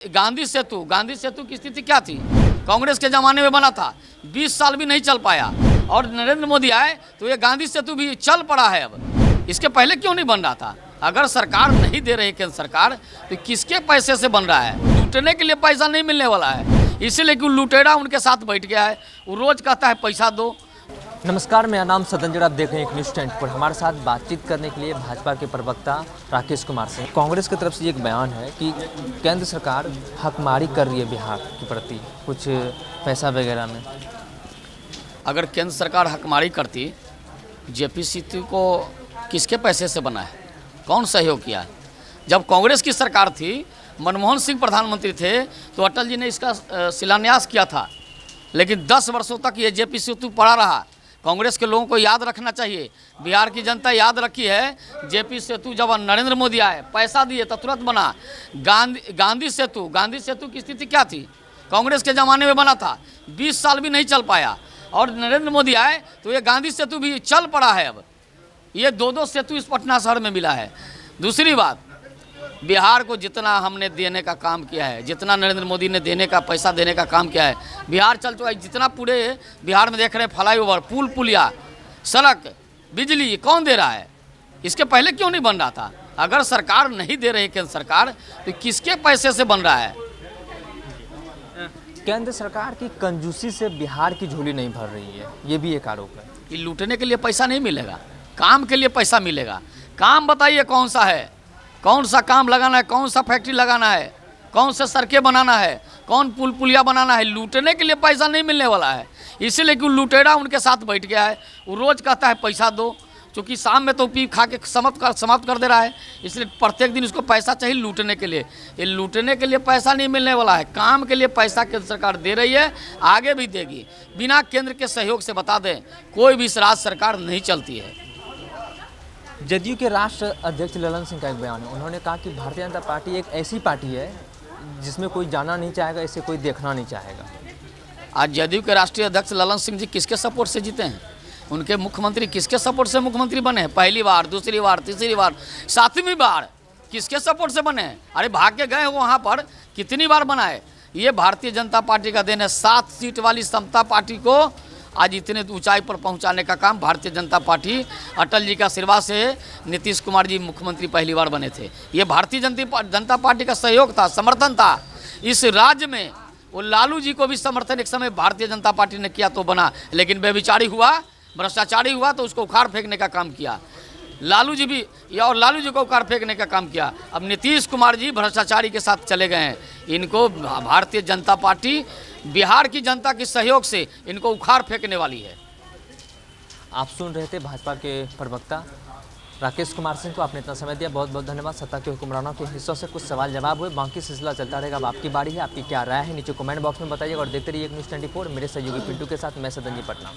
गांधी सेतु की स्थिति क्या थी? कांग्रेस के ज़माने में बना था, 20 साल भी नहीं चल पाया। और नरेंद्र मोदी आए तो ये गांधी सेतु भी चल पड़ा है। अब इसके पहले क्यों नहीं बन रहा था? अगर सरकार नहीं दे रही केंद्र सरकार, तो किसके पैसे से बन रहा है? लूटने के लिए पैसा नहीं मिलने वाला है, इसीलिए कि लुटेरा उनके साथ बैठ गया है। वो रोज कहता है पैसा दो। नमस्कार, मेरा नाम सदंजर, आप देख रहे हैं एक न्यूज़ 24। हमारे साथ बातचीत करने के लिए भाजपा के प्रवक्ता राकेश कुमार सिंह। कांग्रेस की तरफ से एक बयान है कि केंद्र सरकार हकमारी कर रही है बिहार के प्रति कुछ पैसा वगैरह में। अगर केंद्र सरकार हकमारी करती, जेपी सेतु को किसके पैसे से बना है? कौन सहयोग किया? जब कांग्रेस की सरकार थी, मनमोहन सिंह प्रधानमंत्री थे, तो अटल जी ने इसका शिलान्यास किया था। लेकिन 10 वर्षों तक ये जेपी सेतु पड़ा रहा। कांग्रेस के लोगों को याद रखना चाहिए, बिहार की जनता याद रखी है, जेपी सेतु जब नरेंद्र मोदी आए, पैसा दिए तो तुरंत बना। गांधी सेतु की स्थिति क्या थी? कांग्रेस के ज़माने में बना था, 20 साल भी नहीं चल पाया। और नरेंद्र मोदी आए तो ये गांधी सेतु भी चल पड़ा है। अब ये दो सेतु इस पटना शहर में मिला है। दूसरी बात, बिहार को जितना हमने देने का काम किया है, जितना नरेंद्र मोदी ने देने का पैसा देने का काम किया है, बिहार चल चुका है। जितना पूरे बिहार में देख रहे हैं, फ्लाईओवर, पुल पुलिया, सड़क, बिजली, कौन दे रहा है? इसके पहले क्यों नहीं बन रहा था? अगर सरकार नहीं दे रही केंद्र सरकार, तो किसके पैसे से बन रहा है? केंद्र सरकार की कंजूसी से बिहार की झोली नहीं भर रही है, ये भी एक आरोप है। कि लूटने के लिए पैसा नहीं मिलेगा, काम के लिए पैसा मिलेगा। काम बताइए कौन सा है? कौन सा काम लगाना है? कौन सा फैक्ट्री लगाना है? कौन से सड़कें बनाना है? कौन पुल पुलिया बनाना है? लूटने के लिए पैसा नहीं मिलने वाला है, इसीलिए कि लुटेरा उनके साथ बैठ गया है। वो रोज़ कहता है पैसा दो, क्योंकि शाम में तो पी खा के समाप्त कर दे रहा है। इसलिए प्रत्येक दिन उसको पैसा चाहिए लूटने के लिए। ये लूटने के लिए पैसा नहीं मिलने वाला है, काम के लिए पैसा केंद्र सरकार दे रही है, आगे भी देगी। बिना केंद्र के सहयोग से बता दें, कोई भी राज्य सरकार नहीं चलती है। जदयू के राष्ट्रीय अध्यक्ष ललन सिंह का एक बयान है। उन्होंने कहा कि भारतीय जनता पार्टी एक ऐसी पार्टी है जिसमें कोई जाना नहीं चाहेगा, इसे कोई देखना नहीं चाहेगा। आज जदयू के राष्ट्रीय अध्यक्ष ललन सिंह जी किसके सपोर्ट से जीते हैं? उनके मुख्यमंत्री किसके सपोर्ट से मुख्यमंत्री बने हैं? पहली बार, दूसरी बार, तीसरी बार, 7वीं बार किसके सपोर्ट से बने हैं? अरे भाग के गए वहाँ पर, कितनी बार बनाए? ये भारतीय जनता पार्टी का देन है। 7 सीट वाली समता पार्टी को आज इतने ऊंचाई पर पहुंचाने का काम भारतीय जनता पार्टी, अटल जी का आशीर्वाद से नीतीश कुमार जी मुख्यमंत्री पहली बार बने थे। ये भारतीय जनता पार्टी का सहयोग था, समर्थन था। इस राज्य में वो लालू जी को भी समर्थन एक समय भारतीय जनता पार्टी ने किया तो बना, लेकिन बेविचारी हुआ, भ्रष्टाचारी हुआ तो उसको उखाड़ फेंकने का काम किया लालू जी भी, और लालू जी को उखाड़ फेंकने का काम किया। अब नीतीश कुमार जी भ्रष्टाचारी के साथ चले गए हैं। इनको भारतीय जनता पार्टी बिहार की जनता के सहयोग से इनको उखाड़ फेंकने वाली है। आप सुन रहे थे भाजपा के प्रवक्ता राकेश कुमार सिंह को। आपने इतना समय दिया, बहुत बहुत धन्यवाद। सत्ता के हुक्मरानों के हिस्सों से कुछ सवाल जवाब हुए, बाकी सिलसिला चलता रहेगा। अब आपकी बारी है, आपकी क्या राय है नीचे कमेंट बॉक्स में बताइएगा। और देखते रहिए एक न्यूज़ 24। मेरे सहयोगी पिंटू के साथ मैं सदंजी पटना।